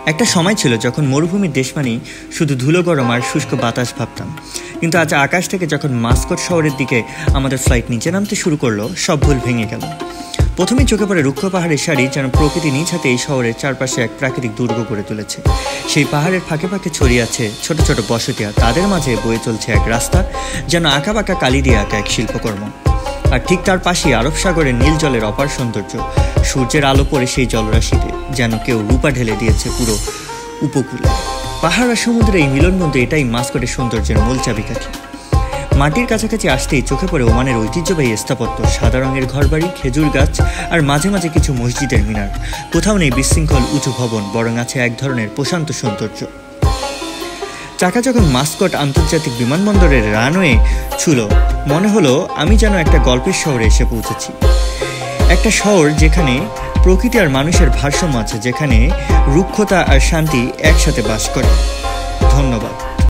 একটা সময় ছিল যখন মরুভূমির দেশ মানেই শুধু ধুলো গরম আর শুষ্ক বাতাস ভাবতাম, কিন্তু আজ আকাশ থেকে যখন মাস্কট শহরের দিকে আমাদের ফ্লাইট নিচে নামতে শুরু করলো, সব ভুল ভেঙে গেল। প্রথমেই চোখে পড়ে রুক্ষ পাহাড়ের সারি, যেন প্রকৃতি নিজ হাতে এই শহরের চারপাশে এক প্রাকৃতিক দুর্গ গড়ে তুলেছে। সেই পাহাড়ের ফাঁকে ফাঁকে ছড়িয়ে আছে ছোট ছোট বসতি, আর তাদের মাঝে বয়ে চলছে এক রাস্তা, যেন আঁকা বাঁকা কালি দিয়ে আঁকা এক শিল্পকর্ম। আর ঠিক তার পাশেই আরব সাগরের নীল জলের অপার সৌন্দর্য। সূর্যের আলো পড়ে সেই জলরাশিতে যেন কেউ রূপা ঢেলে দিয়েছে পুরো উপকূলে। পাহাড় আর সমুদ্রে এই মিলনবন্ধু, এটাই মাস্কটের সৌন্দর্যের মূল চাবিকাঠি। মাটির কাছাকাছি আসতেই চোখে পড়ে ওমানের ঐতিহ্যবাহী স্থাপত্য, সাদা রঙের ঘরবাড়ি, খেজুর গাছ আর মাঝে মাঝে কিছু মসজিদের মিনার। কোথাও নেই বিশৃঙ্খল উঁচু ভবন, বরং আছে এক ধরনের প্রশান্ত সৌন্দর্য। চাকা যখন মাস্কট আন্তর্জাতিক বিমানবন্দরের রানওয়ে ছিল, মনে হলো আমি যেন একটা গল্পের শহরে এসে পৌঁছেছি। একটা শহর যেখানে প্রকৃতি আর মানুষের ভারসাম্য আছে, যেখানে রুক্ষতা আর শান্তি একসাথে বাস করে। ধন্যবাদ।